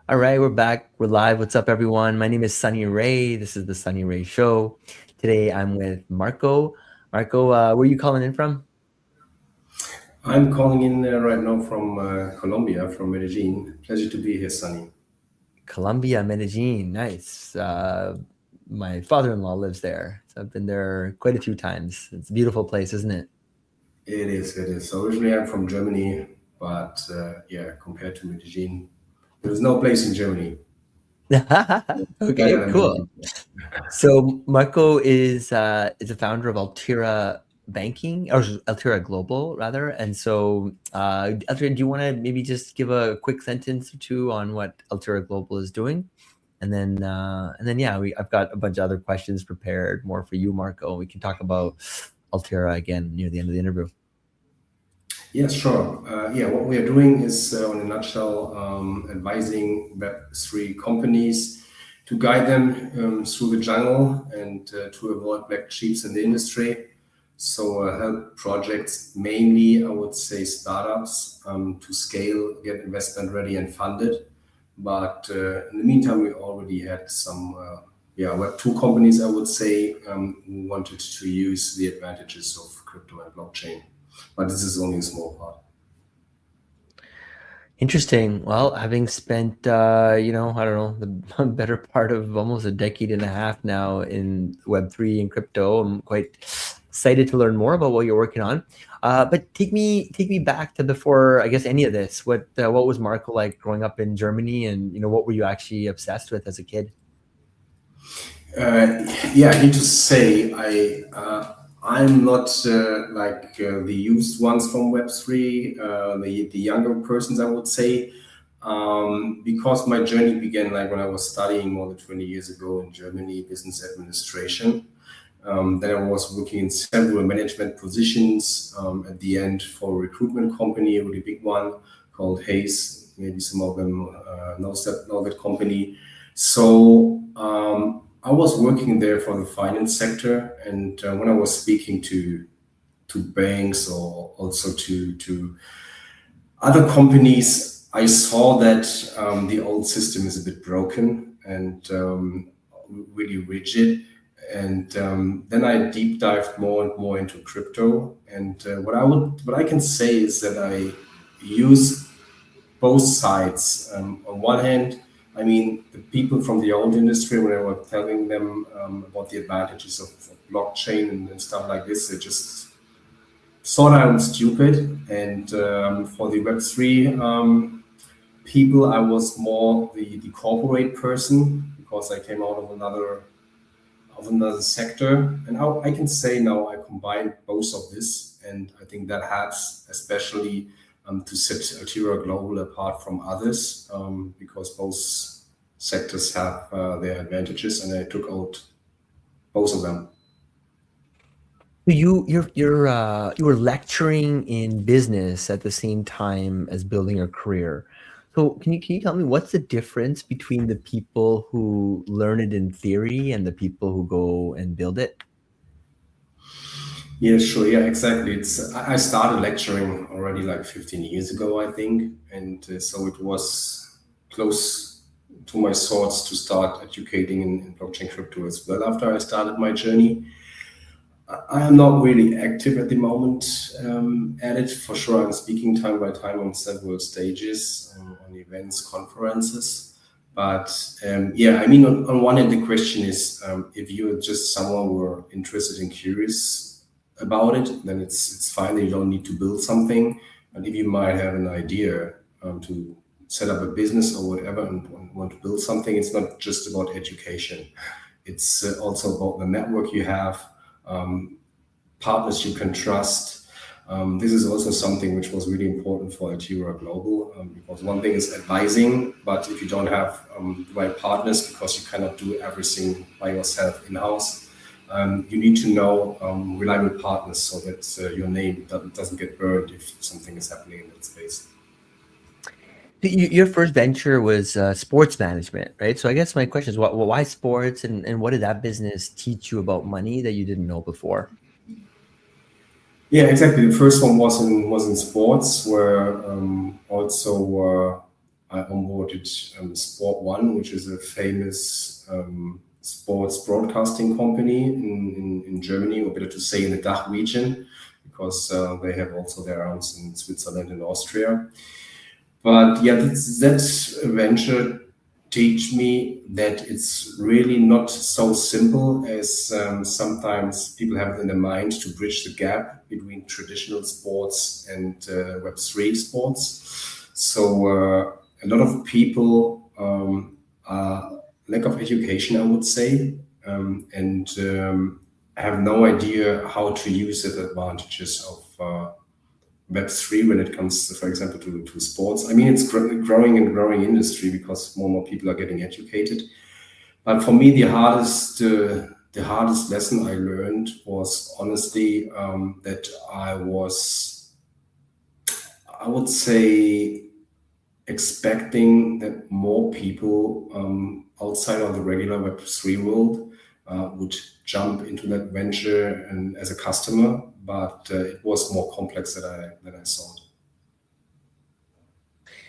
All right, we're back. We're live. What's up, everyone? My name is Sunny Ray. This is the Sunny Ray Show. Today, I'm with Marco. Marco, where are you calling in from? I'm calling in right now from Colombia, from Medellin. Pleasure to be here, Sunny. Colombia, Medellin. Nice. My father-in-law lives there, so I've been there quite a few times. It's a beautiful place, isn't it? It is, it is. So originally I'm from Germany, but yeah, compared to Medellin, there's no place in Germany better Okay, than cool. Medellin. So Marco is a founder of Altira Banking or Altira Global rather. And so Altira, do you want to maybe just give a quick sentence or two on what Altira Global is doing? And then yeah, I've got a bunch of other questions prepared more for you, Marco. We can talk about Altira again near the end of the interview. Yes, sure. Yeah, what we are doing is, on a nutshell, advising Web3 companies to guide them through the jungle and to avoid black sheeps in the industry. So, help projects, mainly, I would say, startups, to scale, get investment ready and funded. But in the meantime, we already had some, yeah, Web2 companies, I would say, who wanted to use the advantages of crypto and blockchain, but this is only a small part. Interesting. Well, having spent, I don't know, the better part of almost a decade and a half now in Web3 and crypto, I'm quite excited to learn more about what you're working on. But take me back to before, I guess, any of this. What was Marco like growing up in Germany, and what were you actually obsessed with as a kid? Yeah, I need to say I'm not the used ones from Web3, the younger persons, I would say, because my journey began like when I was studying more than 20 years ago in Germany, business administration. Then I was working in several management positions. At the end, for a recruitment company, a really big one called Hayes. Maybe some of them know that company. So I was working there for the finance sector, and when I was speaking to banks or also to other companies, I saw that the old system is a bit broken and really rigid. And then I deep dived more and more into crypto. And what I can say is that I use both sides. On one hand, I mean, the people from the old industry, when I was telling them about the advantages of blockchain and stuff like this, they just thought I'm stupid. And for the Web3 people, I was more the corporate person because I came out of another sector. And I can say now I combine both of this, and I think that helps, especially to set Altira Global apart from others, because both sectors have their advantages, and I took out both of them. You were lecturing in business at the same time as building a career. So can you tell me what's the difference between the people who learn it in theory and the people who go and build it? Yeah, sure. Yeah, exactly. I started lecturing already like 15 years ago, I think, and so it was close to my thoughts to start educating in blockchain crypto as well. After I started my journey, I am not really active at the moment at it. For sure, I'm speaking time by time on several stages, on events, conferences. But yeah, I mean, on one hand, the question is if you're just someone who are interested and curious about it, then it's fine. You don't need to build something. And if you might have an idea to set up a business or whatever and want to build something, it's not just about education. It's also about the network you have, um, partners you can trust. This is also something which was really important for Altira Global, because one thing is advising, but if you don't have the right partners, because you cannot do everything by yourself in-house, you need to know reliable partners so that your name doesn't get burned if something is happening in that space. Your first venture was sports management, right? So I guess my question is, why sports, and what did that business teach you about money that you didn't know before? Yeah, exactly. The first one was in sports, where also I onboarded Sport One, which is a famous sports broadcasting company in Germany, or better to say in the DACH region, because they have also their arms in Switzerland and Austria. But yeah, that venture teach me that it's really not so simple as sometimes people have in their mind to bridge the gap between traditional sports and Web3 sports. So a lot of people are lack of education, I would say, and have no idea how to use the advantages of Web3 when it comes, for example, to sports. I mean, it's growing and growing industry because more and more people are getting educated. But for me, the hardest lesson I learned was honestly that I would say, expecting that more people outside of the regular Web3 world would jump into that venture and as a customer, but it was more complex than I thought.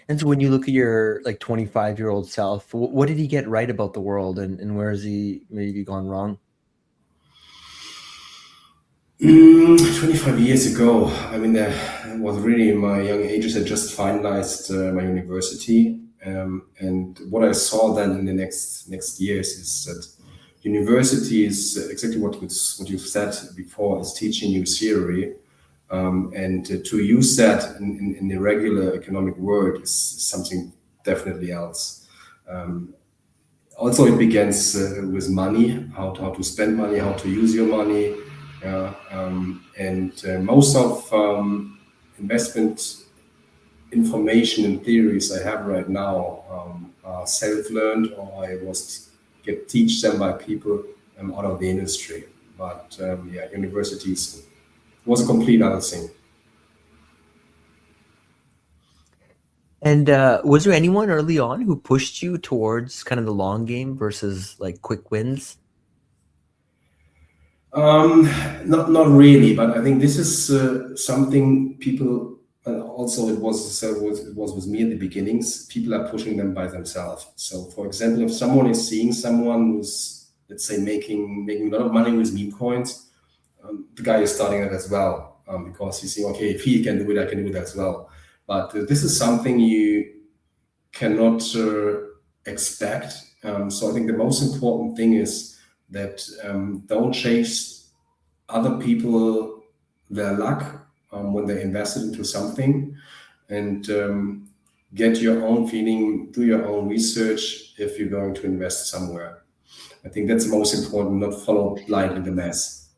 And so when you look at your like 25-year-old self, what did he get right about the world, and where has he maybe gone wrong? 25 years ago, I mean, that was really in my young ages. I just finalized my university, and what I saw then in the next years is that university is exactly what you said before, is teaching you theory, and to use that in the regular economic world is something definitely else. Also, it begins with money, how to spend money, how to use your money, and most of investment information and theories I have right now are self-learned, or I was get teach them by people out of the industry. But yeah, universities was a complete other thing. And was there anyone early on who pushed you towards kind of the long game versus like quick wins? Um, not really, but I think this is something people. Also, it was with me at the beginnings. People are pushing them by themselves. So, for example, if someone is seeing someone who's, let's say, making a lot of money with meme coins, the guy is starting it as well, because he's saying, okay, if he can do it, I can do it as well. But this is something you cannot expect. So I think the most important thing is that don't chase other people their luck when they invested into something, and get your own feeling, do your own research if you're going to invest somewhere. I think that's most important, not follow blindly the mass.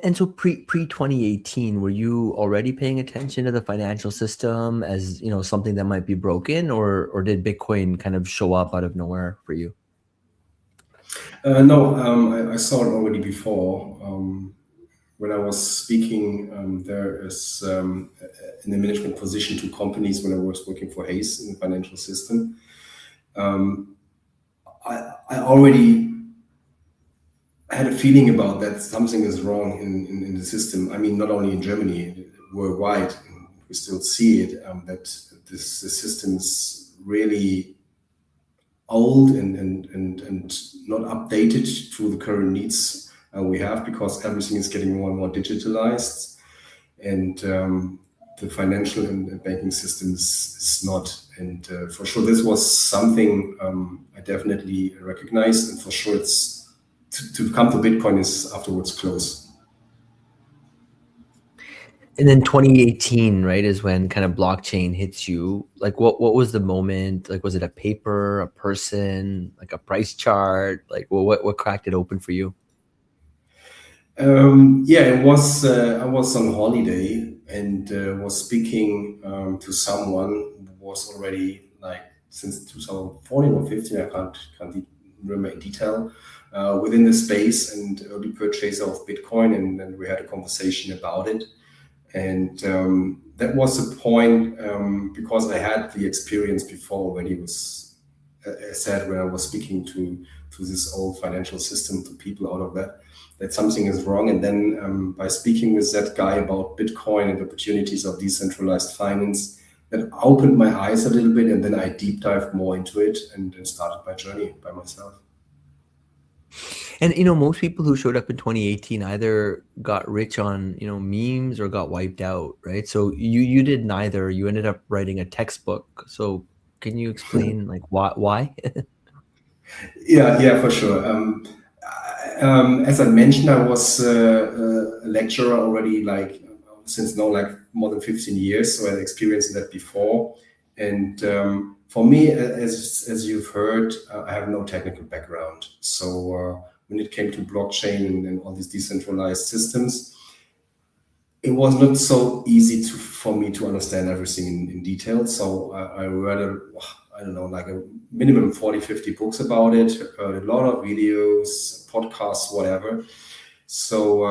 And so pre 2018, were you already paying attention to the financial system as, something that might be broken, or did Bitcoin kind of show up out of nowhere for you? No, I saw it already before. When I was speaking, there is in the management position to companies when I was working for Hayes in the financial system. I already had a feeling about that something is wrong in the system. I mean, not only in Germany, worldwide, we still see it, that the system is really old and not updated to the current needs we have, because everything is getting more and more digitalized, and the financial and banking systems is not. And for sure, this was something I definitely recognized, and for sure, it's to come to Bitcoin is afterwards close. And then 2018, right, is when kind of blockchain hits you. Like what was the moment? Like was it a paper, a person, like a price chart? Like what cracked it open for you? Yeah, it was. I was on holiday and was speaking to someone who was already like since 2014 or 15. I can't remember in detail within the space and early purchaser of Bitcoin, and then we had a conversation about it. And that was the point, because I had the experience before when he was, I said, when I was speaking to this old financial system, to people out of that something is wrong. And then by speaking with that guy about Bitcoin and opportunities of decentralized finance, that opened my eyes a little bit, and then I deep dived more into it and started my journey by myself. And most people who showed up in 2018 either got rich on, memes or got wiped out, right? So you did neither. You ended up writing a textbook. So can you explain like why? Yeah, yeah, for sure. As I mentioned, I was a lecturer already, like since now, like more than 15 years. So I had experienced that before. And for me, as you've heard, I have no technical background. So when it came to blockchain and all these decentralized systems, it was not so easy for me to understand everything in detail. So I read, I don't know, like a minimum 40, 50 books about it, heard a lot of videos, podcasts, whatever. So,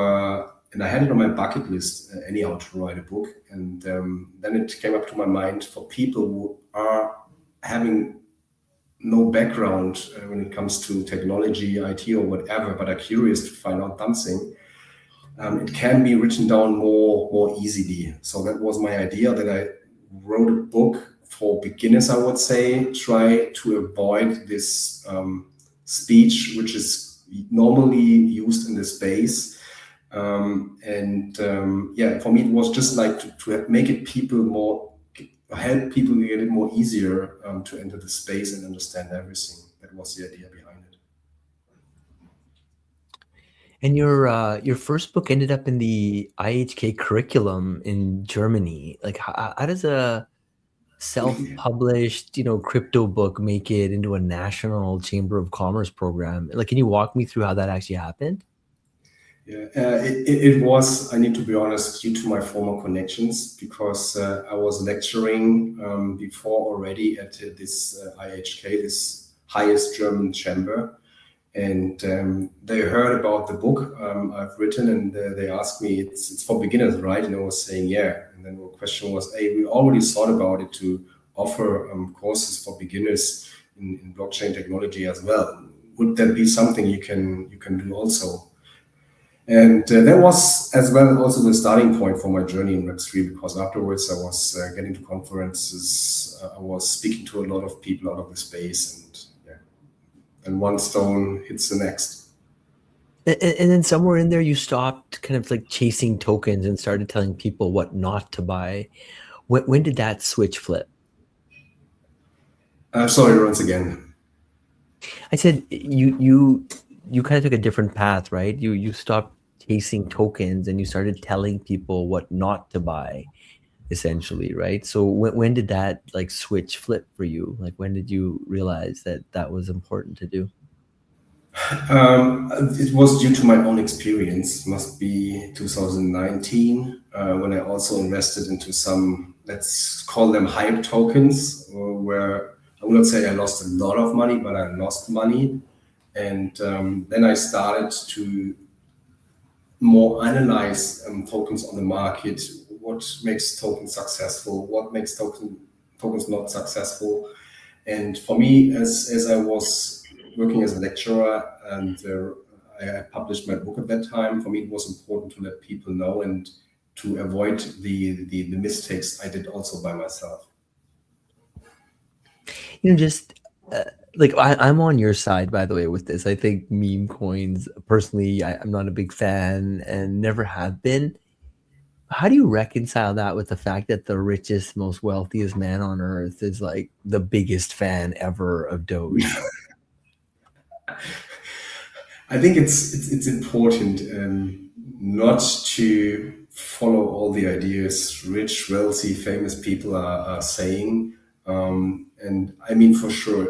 and I had it on my bucket list, anyhow, to write a book. And then it came up to my mind for people who are having no background when it comes to technology, IT, or whatever, but are curious to find out something. It can be written down more easily. So that was my idea, that I wrote a book for beginners, I would say, try to avoid this speech which is normally used in the space. Yeah, for me it was just like to make it people more, help people get it more easier to enter the space and understand everything. That was the idea behind it. And your first book ended up in the IHK curriculum in Germany. Like how does a self-published, crypto book make it into a national chamber of commerce program? Like, can you walk me through how that actually happened? Yeah, it was, I need to be honest, due to my former connections, because I was lecturing before already at this IHK, this highest German chamber. And they heard about the book I've written, and they asked me, it's for beginners, right? And I was saying, yeah. And then the question was, hey, we already thought about it to offer courses for beginners in blockchain technology as well. Would that be something you can do also? And that was as well also the starting point for my journey in Web3, because afterwards I was getting to conferences, I was speaking to a lot of people out of the space, and yeah, and one stone hits the next. And then somewhere in there, you stopped kind of like chasing tokens and started telling people what not to buy. When did that switch flip? Sorry, once again. I said you kind of took a different path, right? You stopped chasing tokens and you started telling people what not to buy, essentially, right? So when did that like switch flip for you? Like when did you realize that that was important to do? It was due to my own experience. Must be 2019 when I also invested into some, let's call them hype tokens, where I will not say I lost a lot of money, but I lost money. And then I started to more analyze tokens on the market. What makes tokens successful? What makes tokens not successful? And for me, as I was working as a lecturer, and I published my book at that time, for me it was important to let people know and to avoid the mistakes I did also by myself. Just like I'm on your side, by the way, with this. I think meme coins, personally, I'm not a big fan and never have been. How do you reconcile that with the fact that the richest, most wealthiest man on earth is like the biggest fan ever of Doge? I think it's important not to follow all the ideas rich, wealthy, famous people are saying. And I mean, for sure,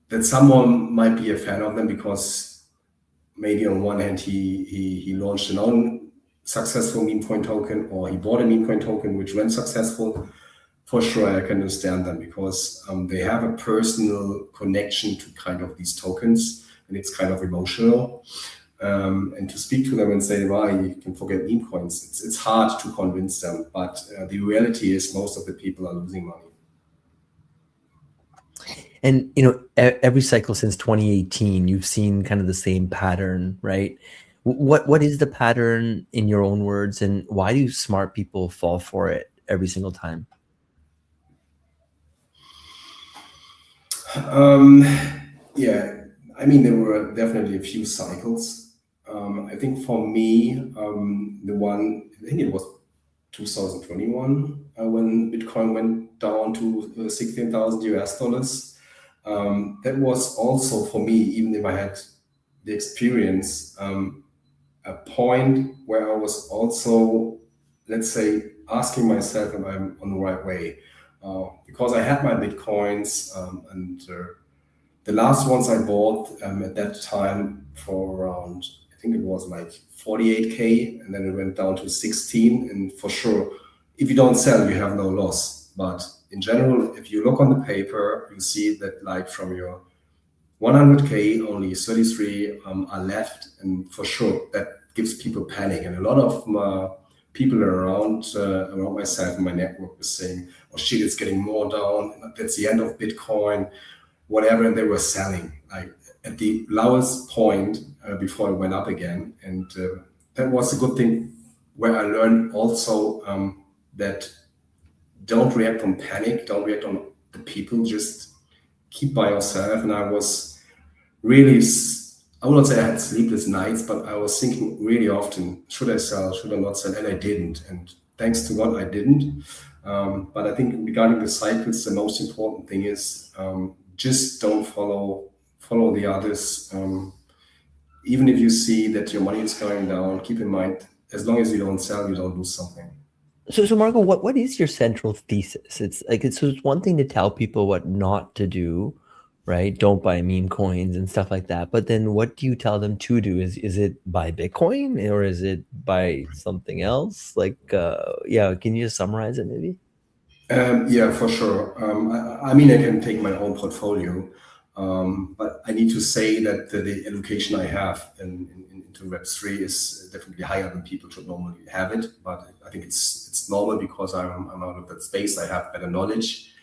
that someone might be a fan of them because maybe on one hand he launched an own successful meme coin token, or he bought a meme coin token which went successful. For sure, I can understand them because they have a personal connection to kind of these tokens, and it's kind of emotional. And to speak to them and say, "Well, you can forget meme coins," it's hard to convince them. But the reality is, most of the people are losing money. And every cycle since 2018, you've seen kind of the same pattern, right? What is the pattern in your own words, and why do smart people fall for it every single time? Um, yeah, I mean, there were definitely a few cycles. I think for me, the one, I think it was 2021 when Bitcoin went down to 16,000 US dollars. That was also for me, even if I had the experience, a point where I was also, let's say, asking myself if I'm on the right way. Because I had my Bitcoins and the last ones I bought at that time for around, I think it was like 48K, and then it went down to 16. And for sure, if you don't sell, you have no loss. But in general, if you look on the paper, you see that like from your 100K, only 33 are left. And for sure, that gives people panic. And a lot of people around myself and my network was saying, oh shit, it's getting more down. That's the end of Bitcoin, whatever. And they were selling like at the lowest point before it went up again. And that was a good thing where I learned also that don't react on panic, don't react on the people, just keep by yourself. And I was really, I would not say I had sleepless nights, but I was thinking really often, should I sell, should I not sell? And I didn't. And thanks to God, I didn't. But I think regarding the cycles, the most important thing is just don't follow the others. Even if you see that your money is going down, keep in mind, as long as you don't sell, you don't lose something. So Marco, what is your central thesis? It's like it's one thing to tell people what not to do, right? Don't buy meme coins and stuff like that. But then what do you tell them to do? Is it buy Bitcoin or is it buy something else? Like yeah, can you just summarize it maybe? Yeah, for sure. I mean, I can take my own portfolio, but I need to say that the allocation I have into Web3 is definitely higher than people should normally have it. But I think it's normal because I'm out of that space. I have better knowledge.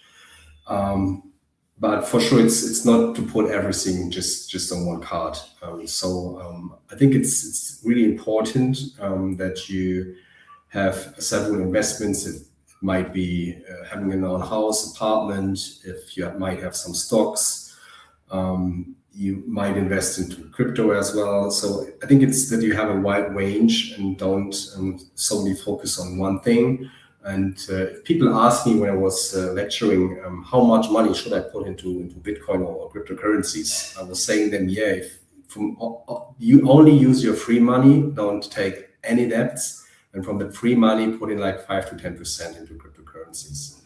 But for sure, it's not to put everything just on one card. I think it's really important that you have several investments. It might be having an own house, apartment. If you might have some stocks, you might invest into crypto as well. So I think it's that you have a wide range and don't solely focus on one thing. And if people ask me when I was lecturing, how much money should I put into Bitcoin or cryptocurrencies, I was saying them, yeah, if you only use your free money, don't take any debts, and from the free money, put in like 5 to 10% into cryptocurrencies.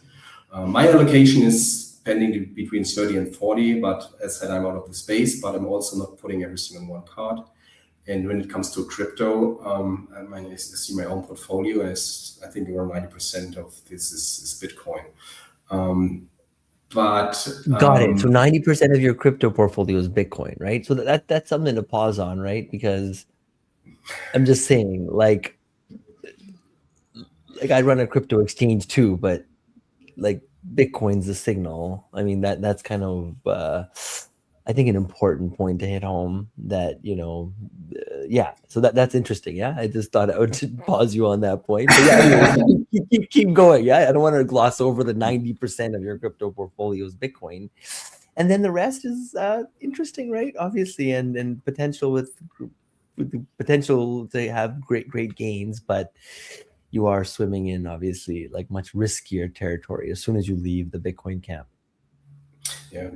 My allocation is pending between 30 and 40, but as I said, I'm out of the space, but I'm also not putting everything on one card. And when it comes to crypto, I see my own portfolio as I think around 90% of this is Bitcoin. But Got it. So 90% of your crypto portfolio is Bitcoin, right? So that's something to pause on, right? Because I'm just saying, like I run a crypto exchange too, but like Bitcoin's the signal. I mean that's kind of I think an important point to hit home that yeah. So that's interesting. Yeah, I just thought I would pause you on that point. But yeah, anyways, keep going. Yeah, I don't want to gloss over the 90% of your crypto portfolio is Bitcoin, and then the rest is interesting, right? Obviously, and potential with the potential to have great gains, but you are swimming in obviously like much riskier territory as soon as you leave the Bitcoin camp. yeah,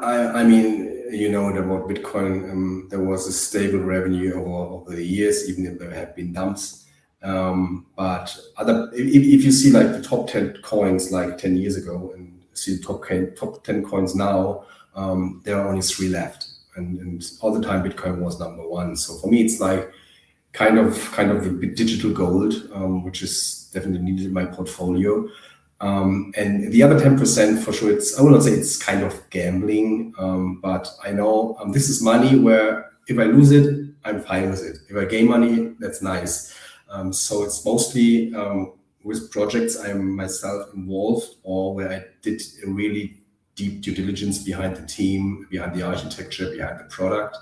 I mean, you know that about Bitcoin, there was a stable revenue over the years, even if there have been dumps. But if you see like the top 10 coins like 10 years ago and see the top 10 coins now, there are only three left. And all the time Bitcoin was number one. So for me, it's like kind of a digital gold, which is definitely needed in my portfolio. And the other 10% for sure, I will not say it's kind of gambling, but I know this is money where if I lose it, I'm fine with it. If I gain money, that's nice. So it's mostly with projects I'm myself involved or where I did a really deep due diligence behind the team, behind the architecture, behind the product.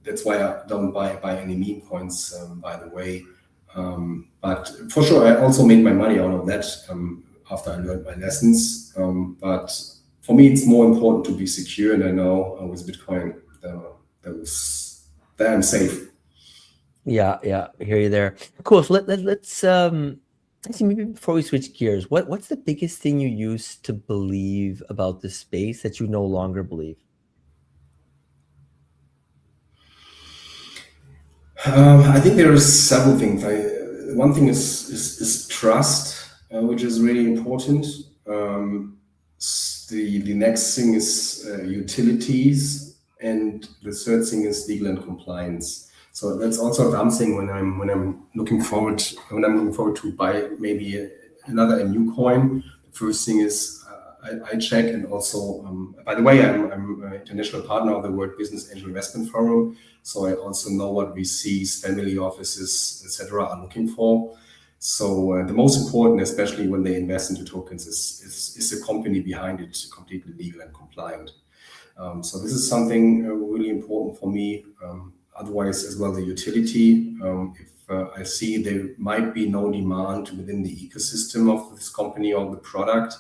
That's why I don't buy any meme coins, by the way. But for sure, I also made my money out of that after I learned my lessons. But for me, it's more important to be secure, and I know with Bitcoin, that was that I'm safe. Yeah, yeah, I hear you there. Cool. So let's see, maybe before we switch gears, what's the biggest thing you used to believe about the space that you no longer believe? I think there are several things. One thing is trust, which is really important. The next thing is utilities, and the third thing is legal and compliance. So that's also something when I'm looking forward to buy maybe a new coin. The first thing is I check, and also by the way, I'm an international partner of the World Business Angel Investment Forum, so I also know what VCs, family offices, etc., are looking for. So the most important, especially when they invest into tokens, is the company behind it completely legal and compliant. So this is something really important for me. Otherwise, as well, the utility. If I see there might be no demand within the ecosystem of this company or the product,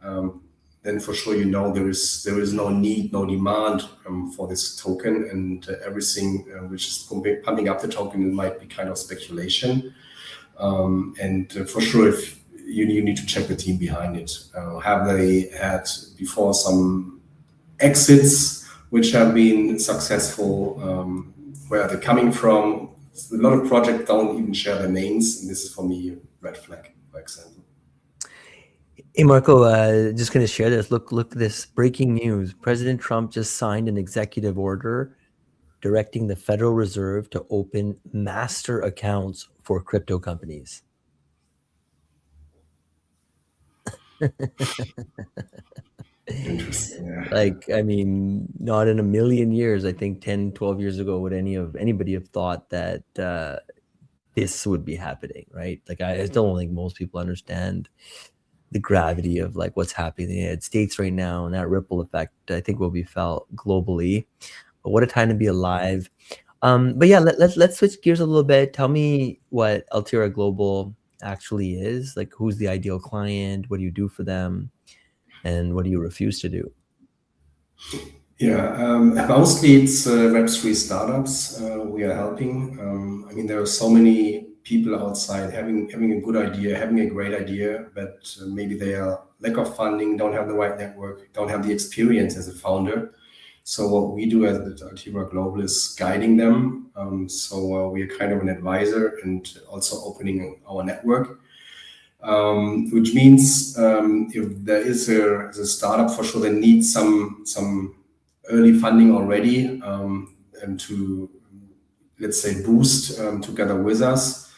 um, then for sure there is no need, no demand for this token, and everything which is pumping up the token, it might be kind of speculation. And for sure, if you need to check the team behind it. Have they had before some exits which have been successful? Where they're coming from? A lot of projects don't even share their names, and this is for me a red flag, for example. Hey Marco, just gonna share this. Look, this breaking news. President Trump just signed an executive order directing the Federal Reserve to open master accounts for crypto companies. Interesting. Yeah. Like, I mean, not in a million years, I think 10, 12 years ago would anybody have thought that this would be happening, right? Like I still don't think most people understand the gravity of like what's happening in the United States right now, and that ripple effect I think will be felt globally. But what a time to be alive. But yeah, let's switch gears a little bit. Tell me what Altera Global actually is. Like, who's the ideal client? What do you do for them? And what do you refuse to do? Yeah, mostly it's Web3 startups we are helping. I mean, there are so many people outside having a good idea, having a great idea, but maybe they are lack of funding, don't have the right network, don't have the experience as a founder. So what we do as the Altiva Global is guiding them. So we are kind of an advisor and also opening our network, which means if there is a startup, for sure they need some early funding already, and to, let's say, boost together with us,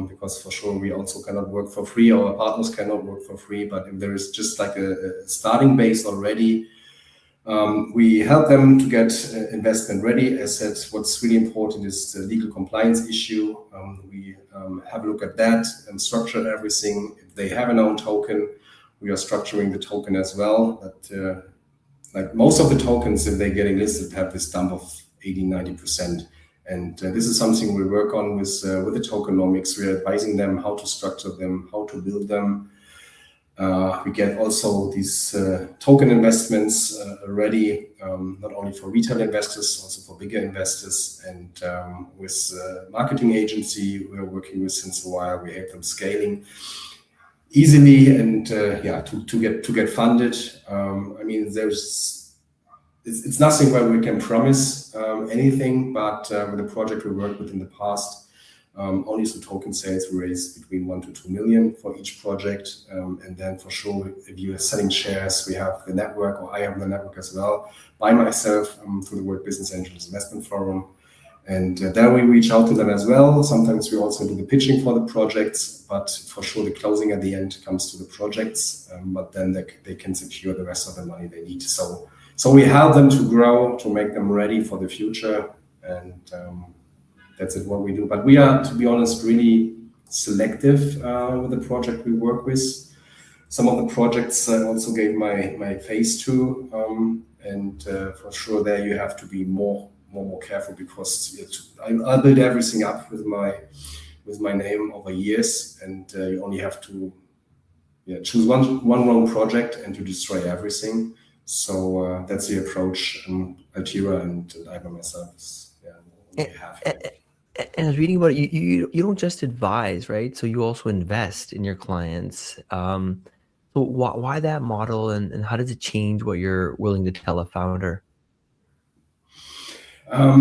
because for sure we also cannot work for free, our partners cannot work for free, but if there is just like a starting base already, we help them to get investment ready. As said, what's really important is the legal compliance issue. We have a look at that and structure everything. If they have an own token, we are structuring the token as well. But like most of the tokens, if they're getting listed, have this dump of 80, 90%. And this is something we work on with the tokenomics. We are advising them how to structure them, how to build them. We get also these token investments ready, not only for retail investors, also for bigger investors. And with marketing agency we're working with since a while, we have them scaling easily and yeah, to get funded. I mean, it's nothing where we can promise anything, but with the project we worked with in the past, only through token sales, we raised between 1 to 2 million for each project. And then for sure, if you are selling shares, we have the network, or I have the network as well, by myself through the World Business Angels Investment Forum. And there we reach out to them as well. Sometimes we also do the pitching for the projects, but for sure the closing at the end comes to the projects. But then they can secure the rest of the money they need. So we help them to grow, to make them ready for the future. And that's it, what we do. But we are, to be honest, really selective with the project we work with. Some of the projects I also gave my face to, and for sure there you have to be more careful, because I build everything up with with my name over years, and you only have to choose one wrong project and you destroy everything. So that's the approach Altira and I by myself we And, have here. and I was reading about it, you don't just advise, right? So you also invest in your clients. So why that model, and how does it change what you're willing to tell a founder? I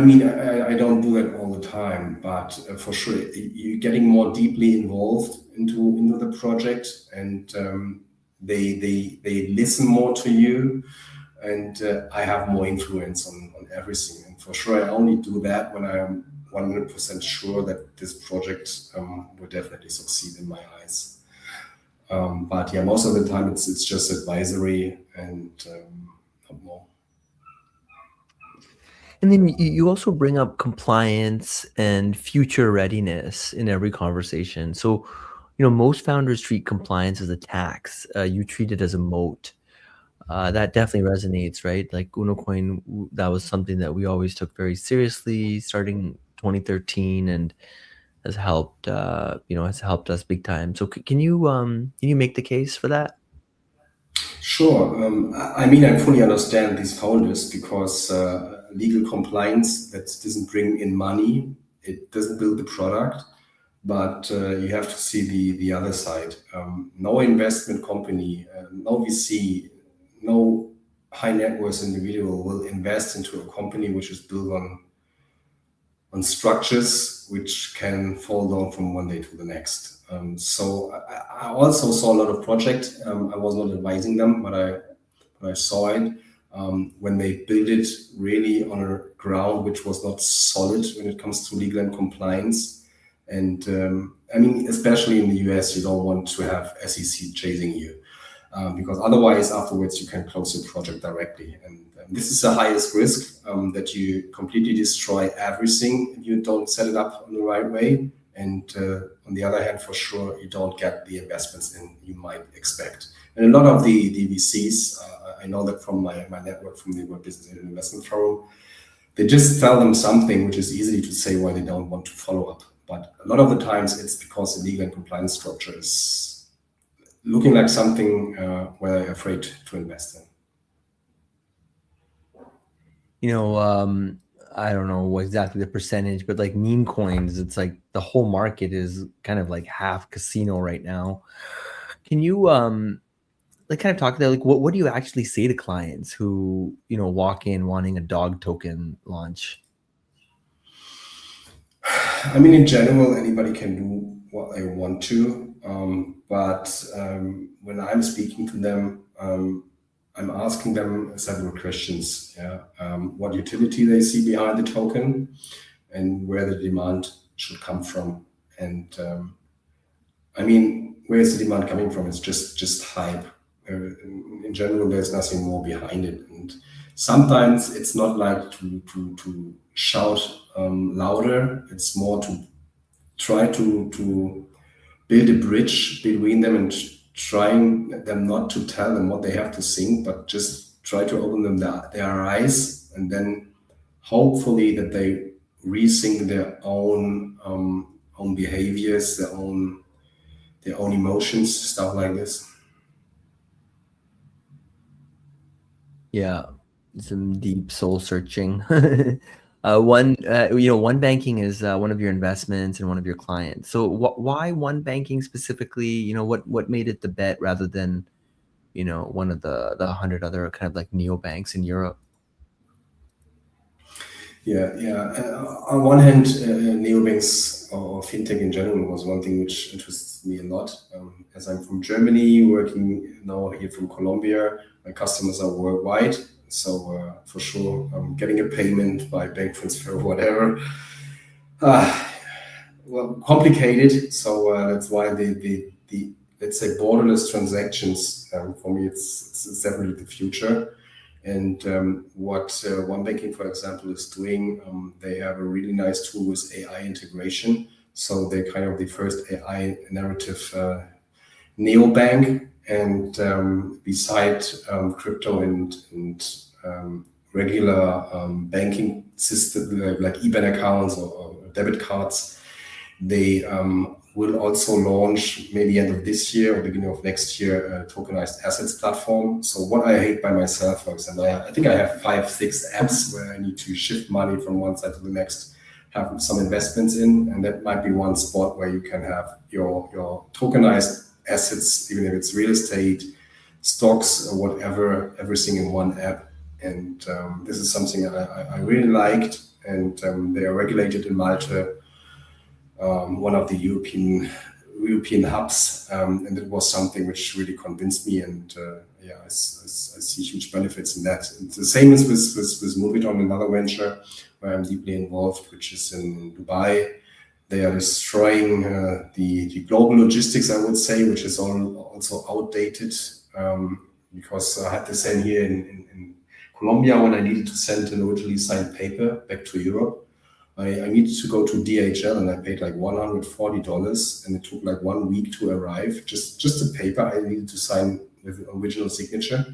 mean, I don't do that all the time, but for sure, you're getting more deeply involved into the project, and they listen more to you, and I have more influence on everything. And for sure, I only do that when I am 100% sure that this project will definitely succeed in my eyes. But yeah, most of the time it's just advisory and not more. And then you also bring up compliance and future readiness in every conversation. So, most founders treat compliance as a tax. You treat it as a moat. That definitely resonates, right? Like UnoCoin, that was something that we always took very seriously starting 2013, and has helped us big time. So can you make the case for that? Sure. I mean, I fully understand these founders because legal compliance that doesn't bring in money, it doesn't build the product, but you have to see the other side. No investment company, no VC, no high net worth individual will invest into a company which is built on structures which can fall down from one day to the next. So I also saw a lot of projects. I was not advising them, but I saw it when they built it really on a ground which was not solid when it comes to legal and compliance. And I mean, especially in the US, you don't want to have SEC chasing you because otherwise, afterwards, you can close your project directly. And this is the highest risk that you completely destroy everything if you don't set it up in the right way. And on the other hand, for sure, you don't get the investments in you might expect. And a lot of the VCs, I know that from my network from the World Business and Investment Forum, they just tell them something which is easy to say why they don't want to follow up. But a lot of the times it's because the legal and compliance structure is looking like something where they're afraid to invest in. You know, I don't know what exactly the percentage, but like meme coins, it's like the whole market is kind of like half casino right now. Can you like kind of talk about like what do you actually say to clients who, walk in wanting a dog token launch? I mean, in general, anybody can do what they want to. But when I'm speaking to them, I'm asking them several questions. Yeah, what utility they see behind the token, and where the demand should come from. And I mean, where is the demand coming from? It's just hype. In general, there's nothing more behind it. And sometimes it's not like to shout louder. It's more to try to build a bridge between them and trying them not to tell them what they have to think, but just try to open them their eyes, and then hopefully that they rethink their own behaviors, their own emotions, stuff like this. Yeah, some deep soul searching. One banking is one of your investments and one of your clients. So why one banking specifically? What made it the bet rather than one of the 100 other kind of like neobanks in Europe? Yeah, yeah. On one hand, neobanks or fintech in general was one thing which interests me a lot. As I'm from Germany, working now here from Colombia, my customers are worldwide. So for sure, getting a payment by bank transfer or whatever, uh, well, complicated. So that's why the let's say borderless transactions for me it's definitely the future. And what one banking, for example, is doing, they have a really nice tool with AI integration. So they're kind of the first AI narrative neobank. And beside crypto and regular banking system like IBAN accounts or debit cards, They will also launch maybe end of this year or beginning of next year a tokenized assets platform. So what I hate by myself, for example, I think I have 5, 6 apps where I need to shift money from one side to the next, have some investments in, and that might be one spot where you can have your tokenized assets, even if it's real estate, stocks, or whatever, everything in one app. And this is something I really liked. And they are regulated in Malta, one of the European hubs, and it was something which really convinced me. And yeah, I see huge benefits in that. And the same is with Moviton, another venture where I'm deeply involved, which is in Dubai. They are destroying the global logistics, I would say, which is also outdated. Because I had the same here in Colombia when I needed to send an originally signed paper back to Europe. I needed to go to DHL and I paid like $140 and it took like 1 week to arrive. Just a paper I needed to sign with the original signature.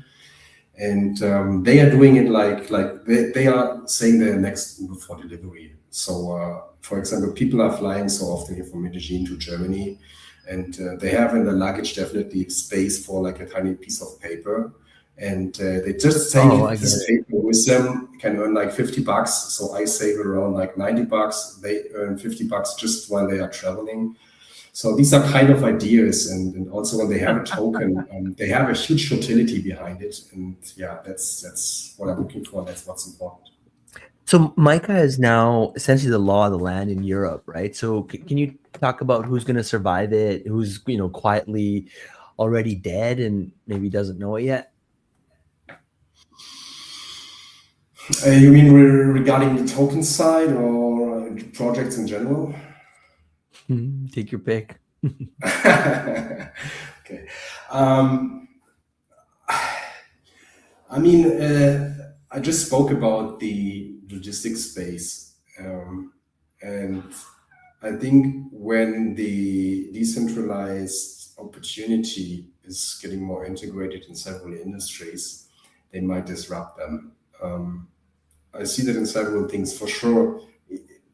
And they are doing it like they are saying they're next Uber for delivery. So for example, people are flying so often here from Medellin to Germany, and they have in the luggage definitely space for like a tiny piece of paper. And they just Oh, take I get this it. paper with them, can earn like $50. So I save around like $90. They earn $50 just while they are traveling. So these are kind of ideas, and also when they have a token, they have a huge utility behind it, and yeah, that's what I'm looking for. That's what's important. So MiCA is now essentially the law of the land in Europe, right? So can you talk about who's going to survive it, who's, quietly already dead and maybe doesn't know it yet? You mean regarding the token side or projects in general? Take your pick. Okay. Um, I mean, I just spoke about the logistics space, and I think when the decentralized opportunity is getting more integrated in several industries, they might disrupt them. I see that in several things for sure.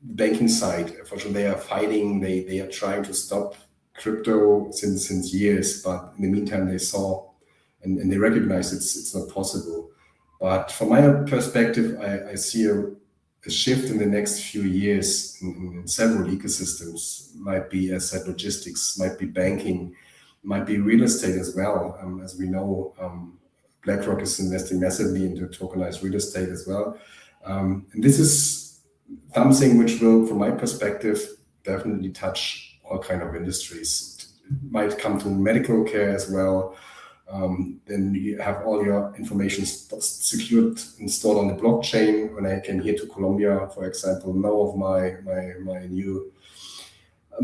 Banking side, for sure, they are fighting. They are trying to stop crypto since years, but in the meantime, they saw and they recognize it's not possible. But from my perspective, I see a shift in the next few years in several ecosystems. Might be asset logistics, might be banking, might be real estate as well. As we know, BlackRock is investing massively into tokenized real estate as well. And this is something which will, from my perspective, definitely touch all kind of industries. It might come to medical care as well. Then you have all your information secured and stored on the blockchain. When I came here to Colombia, for example, know of my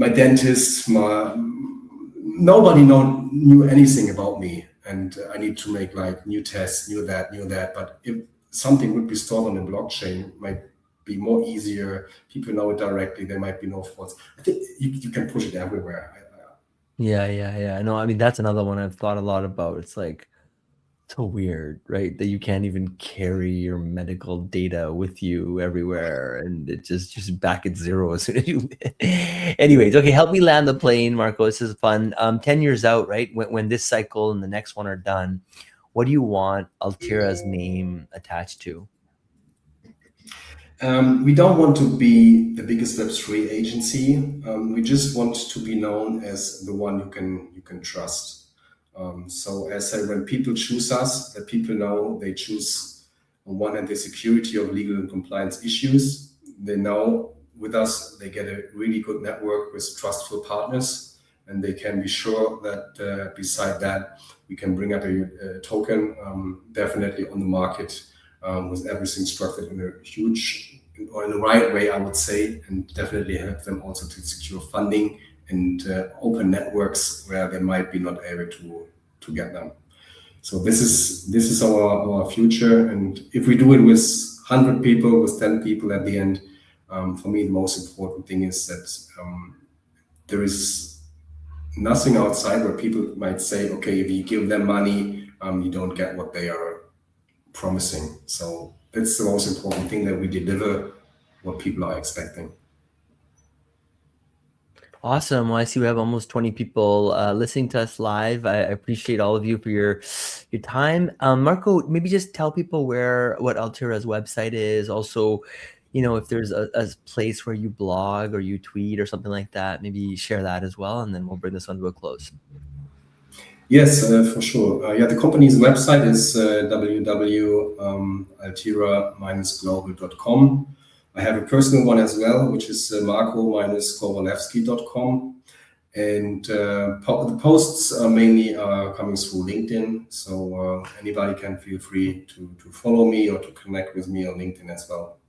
dentist, nobody knew anything about me, and I need to make like new tests, knew that. But if something would be stored on the blockchain, it might be more easier. People know it directly. There might be no frauds. I think you can push it everywhere. Yeah, yeah, yeah. No, I mean that's another one I've thought a lot about. It's like so weird, right? That you can't even carry your medical data with you everywhere, and it just back at zero as soon as you. Anyways, okay, help me land the plane, Marco. This is fun. 10 years out, right? When this cycle and the next one are done, what do you want Altira's name attached to? We don't want to be the biggest Web3 agency. We just want to be known as the one you can trust. So as I said, when people choose us, that people know they choose on one hand the security of legal and compliance issues. They know with us they get a really good network with trustful partners, and they can be sure that beside that we can bring out a token definitely on the market with everything structured in a huge or in the right way, I would say, and definitely help them also to secure funding and open networks where they might be not able to get them. So this is our future, and if we do it with 100 people, with 10 people at the end, for me the most important thing is that there is nothing outside where people might say, okay, if you give them money, you don't get what they are promising. So that's the most important thing, that we deliver what people are expecting. Awesome. Well, I see we have almost 20 people listening to us live. I appreciate all of you for your time. Marco, maybe just tell people what Altira's website is. Also, if there's a place where you blog or you tweet or something like that, maybe share that as well, and then we'll bring this one to a close. Yes, for sure. Yeah, the company's website is www.altira-global.com. I have a personal one as well, which is marco-kowalewski.com. And the posts mainly are coming through LinkedIn. So anybody can feel free to follow me or to connect with me on LinkedIn as well.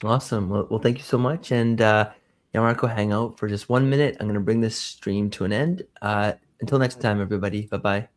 Awesome. Well, thank you so much. And yeah, Marco, hang out for just 1 minute. I'm going to bring this stream to an end. Until next time, everybody. Bye-bye.